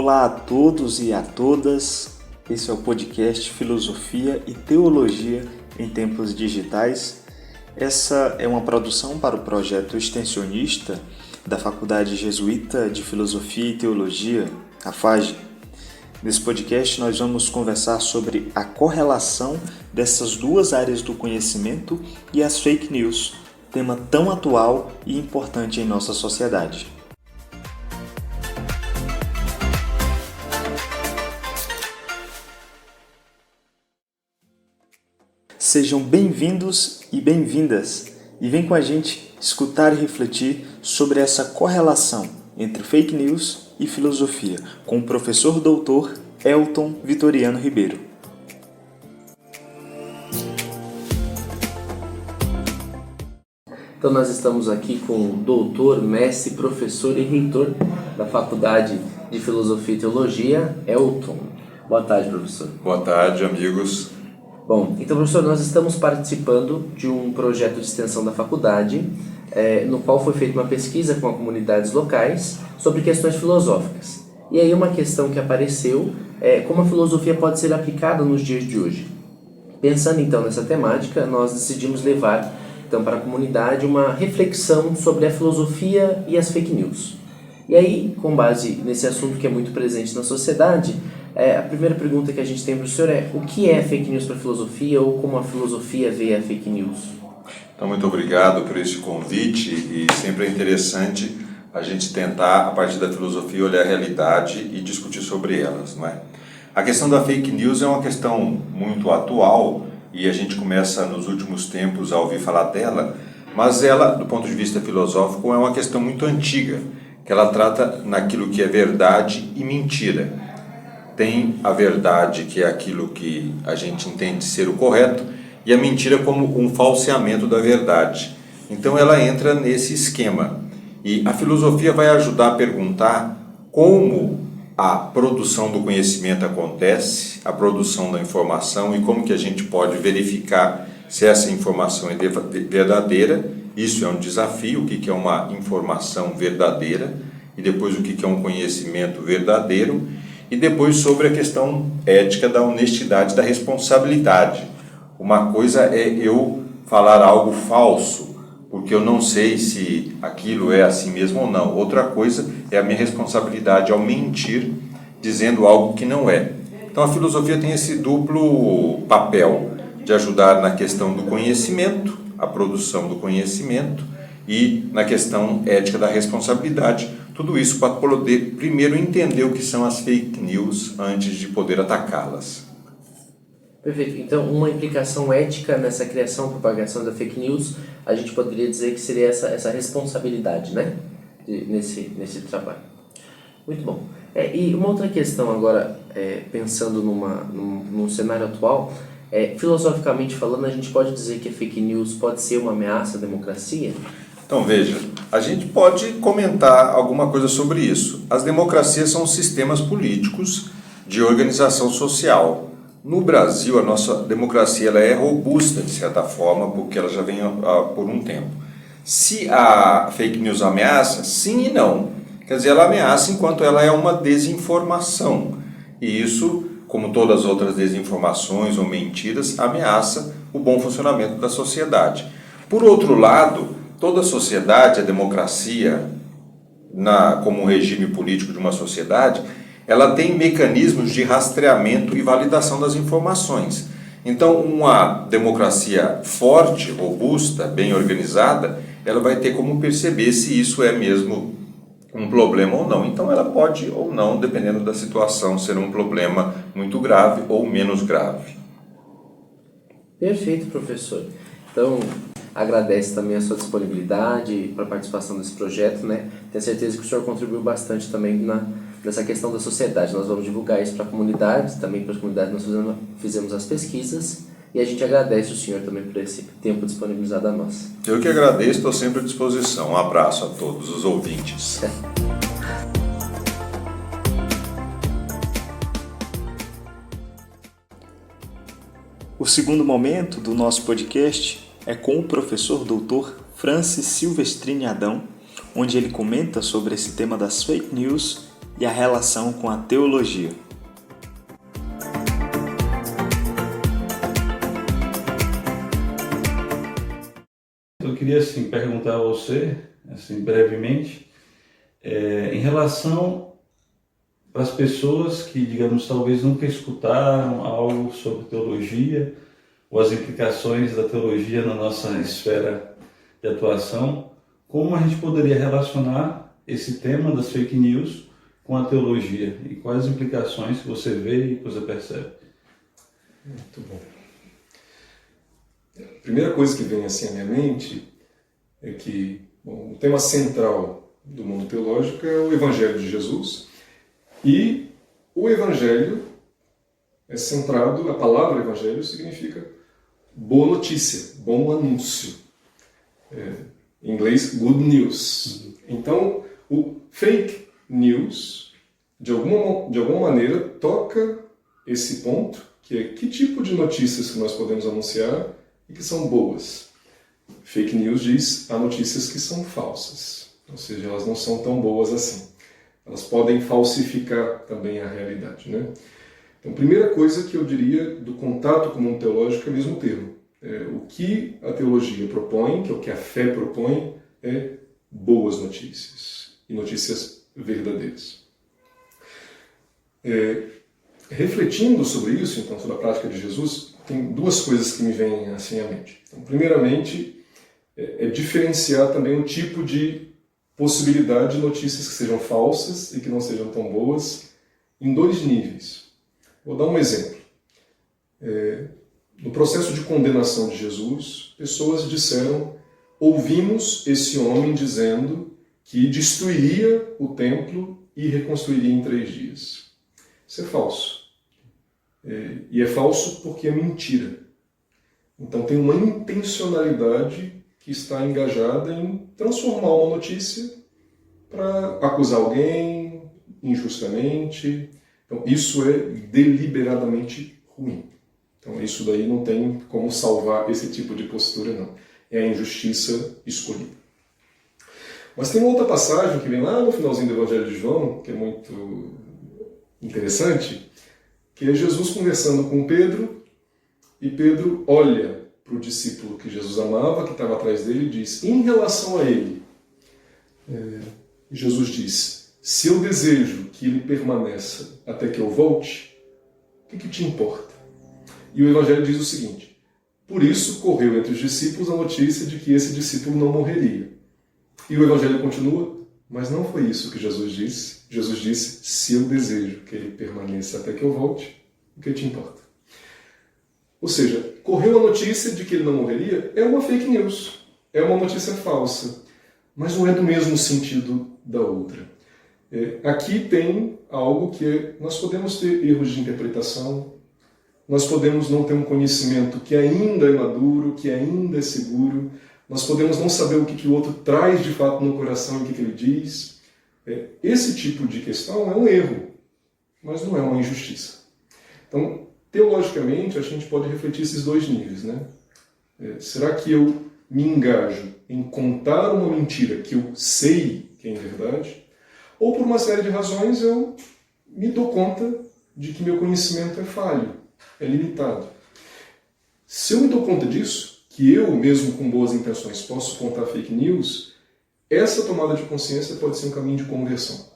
Olá a todos e a todas, esse é o podcast Filosofia e Teologia em Tempos Digitais. Essa é uma produção para o projeto extensionista da Faculdade Jesuíta de Filosofia e Teologia, a FAGE. Nesse podcast nós vamos conversar sobre a correlação dessas duas áreas do conhecimento e as fake news, tema tão atual e importante em nossa sociedade. Sejam bem-vindos e bem-vindas e vem com a gente escutar e refletir sobre essa correlação entre fake news e filosofia com o professor doutor Elton Vitoriano Ribeiro. Então nós estamos aqui com o doutor, mestre, professor e reitor da Faculdade de Filosofia e Teologia, Elton. Boa tarde, professor. Boa tarde, amigos. Bom, então, professor, nós estamos participando de um projeto de extensão da faculdade, no qual foi feita uma pesquisa com as comunidades locais sobre questões filosóficas. E aí uma questão que apareceu é como a filosofia pode ser aplicada nos dias de hoje. Pensando então nessa temática, nós decidimos levar então para a comunidade uma reflexão sobre a filosofia e as fake news. E aí, com base nesse assunto que é muito presente na sociedade, a primeira pergunta que a gente tem para o senhor é: o que é fake news para a filosofia ou como a filosofia vê a fake news? Então, muito obrigado por esse convite e sempre é interessante a gente tentar, a partir da filosofia, olhar a realidade e discutir sobre elas, não é? A questão da fake news é uma questão muito atual e a gente começa nos últimos tempos a ouvir falar dela, mas ela, do ponto de vista filosófico, é uma questão muito antiga, que ela trata naquilo que é verdade e mentira. Tem a verdade, que é aquilo que a gente entende ser o correto, e a mentira como um falseamento da verdade. Então ela entra nesse esquema. E a filosofia vai ajudar a perguntar como a produção do conhecimento acontece, a produção da informação, e como que a gente pode verificar se essa informação é verdadeira. Isso é um desafio, o que é uma informação verdadeira, e depois o que é um conhecimento verdadeiro, e depois sobre a questão ética da honestidade, da responsabilidade. Uma coisa é eu falar algo falso, porque eu não sei se aquilo é assim mesmo ou não. Outra coisa é a minha responsabilidade ao mentir, dizendo algo que não é. Então a filosofia tem esse duplo papel de ajudar na questão do conhecimento, a produção do conhecimento, e na questão ética da responsabilidade. Tudo isso para poder primeiro entender o que são as fake news antes de poder atacá-las. Perfeito. Então, uma implicação ética nessa criação e propagação da fake news, a gente poderia dizer que seria essa responsabilidade, né? Nesse trabalho. Muito bom. E uma outra questão agora, pensando num cenário atual, filosoficamente falando, a gente pode dizer que a fake news pode ser uma ameaça à democracia? Então veja, a gente pode comentar alguma coisa sobre isso. As democracias são sistemas políticos de organização social. No Brasil, a nossa democracia ela é robusta, de certa forma, porque ela já vem por um tempo. Se a fake news ameaça, sim e não. Quer dizer, ela ameaça enquanto ela é uma desinformação. E isso, como todas as outras desinformações ou mentiras, ameaça o bom funcionamento da sociedade. Por outro lado, toda sociedade, a democracia, como um regime político de uma sociedade, ela tem mecanismos de rastreamento e validação das informações. Então, uma democracia forte, robusta, bem organizada, ela vai ter como perceber se isso é mesmo um problema ou não. Então, ela pode ou não, dependendo da situação, ser um problema muito grave ou menos grave. Perfeito, professor. Então, agradece também a sua disponibilidade para a participação desse projeto, né? Tenho certeza que o senhor contribuiu bastante também nessa questão da sociedade. Nós vamos divulgar isso para a comunidade, também para as comunidades nós fizemos as pesquisas, e a gente agradece o senhor também por esse tempo disponibilizado a nós. Eu que agradeço, estou sempre à disposição. Um abraço a todos os ouvintes. O segundo momento do nosso podcast é com o professor doutor Francis Silvestrini Adão, onde ele comenta sobre esse tema das fake news e a relação com a teologia. Eu queria assim, perguntar a você, assim, brevemente, em relação às pessoas que, digamos, talvez nunca escutaram algo sobre teologia ou as implicações da teologia na nossa esfera de atuação, como a gente poderia relacionar esse tema das fake news com a teologia e quais as implicações que você vê e que você percebe? Muito bom. A primeira coisa que vem assim à minha mente é que o tema central do mundo teológico é o Evangelho de Jesus, e o Evangelho é centrado, a palavra Evangelho significa boa notícia, bom anúncio. Em inglês, good news. Então, o fake news, de alguma maneira, toca esse ponto, que é que tipo de notícias que nós podemos anunciar e que são boas. Fake news diz há notícias que são falsas, ou seja, elas não são tão boas assim. Elas podem falsificar também a realidade, né? Então, a primeira coisa que eu diria do contato com o mundo teológico é mesmo o termo. O que a teologia propõe, que é o que a fé propõe, é boas notícias e notícias verdadeiras. Refletindo sobre isso, então, sobre a prática de Jesus, tem duas coisas que me vêm assim à mente. Então, primeiramente, é diferenciar também o tipo de possibilidade de notícias que sejam falsas e que não sejam tão boas em dois níveis. Vou dar um exemplo. No processo de condenação de Jesus, pessoas disseram: ouvimos esse homem dizendo que destruiria o templo e reconstruiria em 3 dias. Isso é falso. E é falso porque é mentira. Então tem uma intencionalidade que está engajada em transformar uma notícia para acusar alguém injustamente. Então isso é deliberadamente ruim. Então isso daí não tem como salvar esse tipo de postura, não. É a injustiça escolhida. Mas tem uma outra passagem que vem lá no finalzinho do Evangelho de João, que é muito interessante, que é Jesus conversando com Pedro, e Pedro olha para o discípulo que Jesus amava, que estava atrás dele, e diz, em relação a ele, Jesus diz, se eu desejo que ele permaneça até que eu volte, o que te importa? E o Evangelho diz o seguinte, por isso correu entre os discípulos a notícia de que esse discípulo não morreria. E o Evangelho continua, mas não foi isso que Jesus disse. Jesus disse, se eu desejo que ele permaneça até que eu volte, o que te importa? Ou seja, correu a notícia de que ele não morreria, é uma fake news, é uma notícia falsa, mas não é do mesmo sentido da outra. Aqui tem algo que nós podemos ter erros de interpretação, nós podemos não ter um conhecimento que ainda é maduro, que ainda é seguro, nós podemos não saber o que o outro traz de fato no coração e o que ele diz. Esse tipo de questão é um erro, mas não é uma injustiça. Então, teologicamente, a gente pode refletir esses dois níveis, né? Será que eu me engajo em contar uma mentira que eu sei que é verdade? Ou por uma série de razões eu me dou conta de que meu conhecimento é falho, é limitado. Se eu me dou conta disso, que eu, mesmo com boas intenções, posso contar fake news, essa tomada de consciência pode ser um caminho de conversão.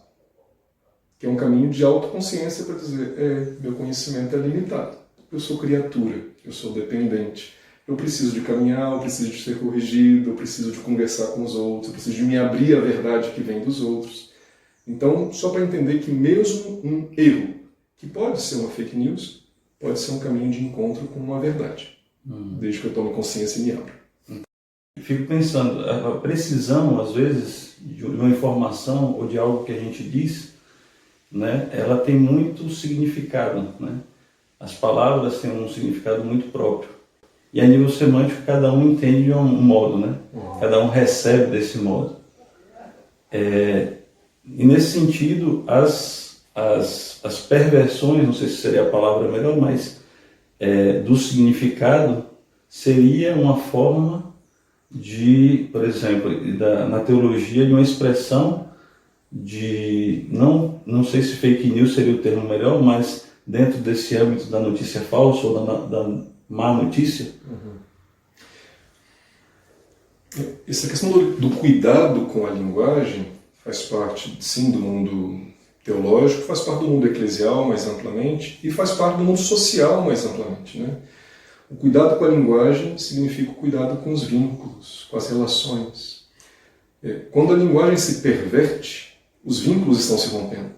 Que é um caminho de autoconsciência para dizer, meu conhecimento é limitado. Eu sou criatura, eu sou dependente. Eu preciso de caminhar, eu preciso de ser corrigido, eu preciso de conversar com os outros, eu preciso de me abrir à verdade que vem dos outros. Então, só para entender que mesmo um erro, que pode ser uma fake news, pode ser um caminho de encontro com uma verdade. Desde que eu tome consciência e me abra. Fico pensando, a precisão, às vezes, de uma informação ou de algo que a gente diz, né, ela tem muito significado, né? As palavras têm um significado muito próprio. E a nível semântico, cada um entende de um modo, né? Cada um recebe desse modo. E nesse sentido, as perversões, não sei se seria a palavra melhor, mas do significado seria uma forma de, por exemplo, na teologia, de uma expressão de, não sei se fake news seria o termo melhor, mas dentro desse âmbito da notícia falsa ou da má notícia? Essa questão do cuidado com a linguagem faz parte, sim, do mundo teológico, faz parte do mundo eclesial mais amplamente e faz parte do mundo social mais amplamente, né? O cuidado com a linguagem significa o cuidado com os vínculos, com as relações. Quando a linguagem se perverte, os vínculos estão se rompendo.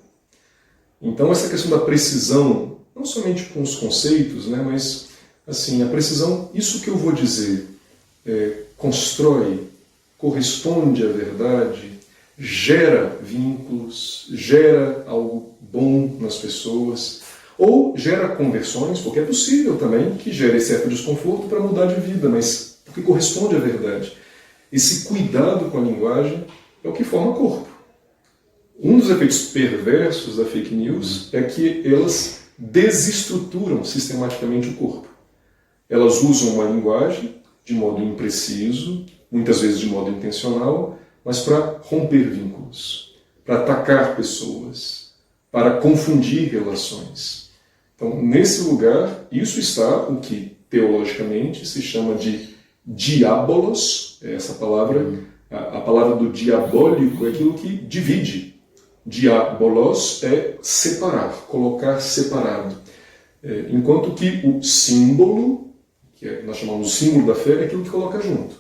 Então essa questão da precisão, não somente com os conceitos, né, mas assim, a precisão, isso que eu vou dizer, constrói, corresponde à verdade, gera vínculos, gera algo bom nas pessoas, ou gera conversões, porque é possível também que gere certo desconforto para mudar de vida, mas porque corresponde à verdade. Esse cuidado com a linguagem é o que forma corpo. Um dos efeitos perversos da fake news é que elas desestruturam sistematicamente o corpo. Elas usam uma linguagem de modo impreciso, muitas vezes de modo intencional, mas para romper vínculos, para atacar pessoas, para confundir relações. Então, nesse lugar, isso está o que teologicamente se chama de diabolos, essa palavra, a palavra do diabólico é aquilo que divide. Diabolos é separar, colocar separado. Enquanto que o símbolo, nós chamamos de símbolo da fé, é aquilo que coloca junto.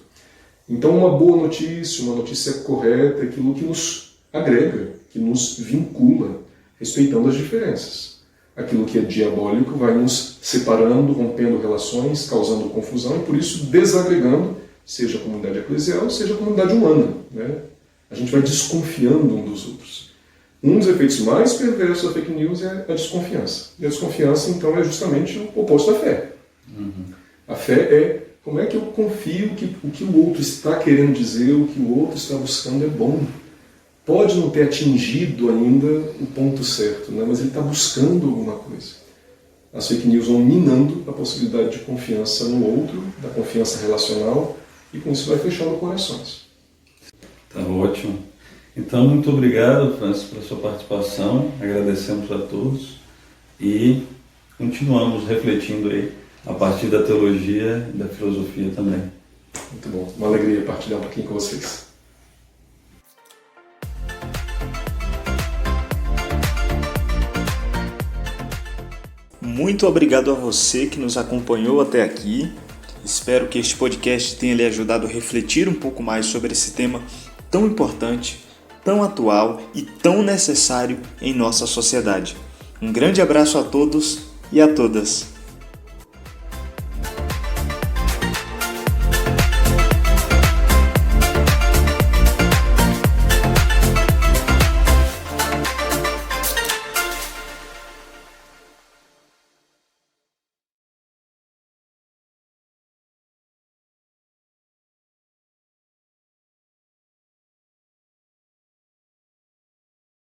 Então, uma boa notícia, uma notícia correta, é aquilo que nos agrega, que nos vincula, respeitando as diferenças. Aquilo que é diabólico vai nos separando, rompendo relações, causando confusão e, por isso, desagregando, seja a comunidade eclesial, seja a comunidade humana, né? A gente vai desconfiando um dos outros. Um dos efeitos mais perversos da fake news é a desconfiança. E a desconfiança, então, é justamente o oposto da fé. A fé é como é que eu confio que o que o outro está querendo dizer, o que o outro está buscando é bom. Pode não ter atingido ainda o ponto certo, né? Mas ele está buscando alguma coisa. As fake news vão minando a possibilidade de confiança no outro, da confiança relacional, e com isso vai fechando corações. Tá ótimo. Então, muito obrigado, Francis, pela sua participação. Agradecemos a todos e continuamos refletindo aí a partir da teologia e da filosofia também. Muito bom. Uma alegria partilhar um pouquinho com vocês. Muito obrigado a você que nos acompanhou até aqui. Espero que este podcast tenha lhe ajudado a refletir um pouco mais sobre esse tema tão importante, tão atual e tão necessário em nossa sociedade. Um grande abraço a todos e a todas.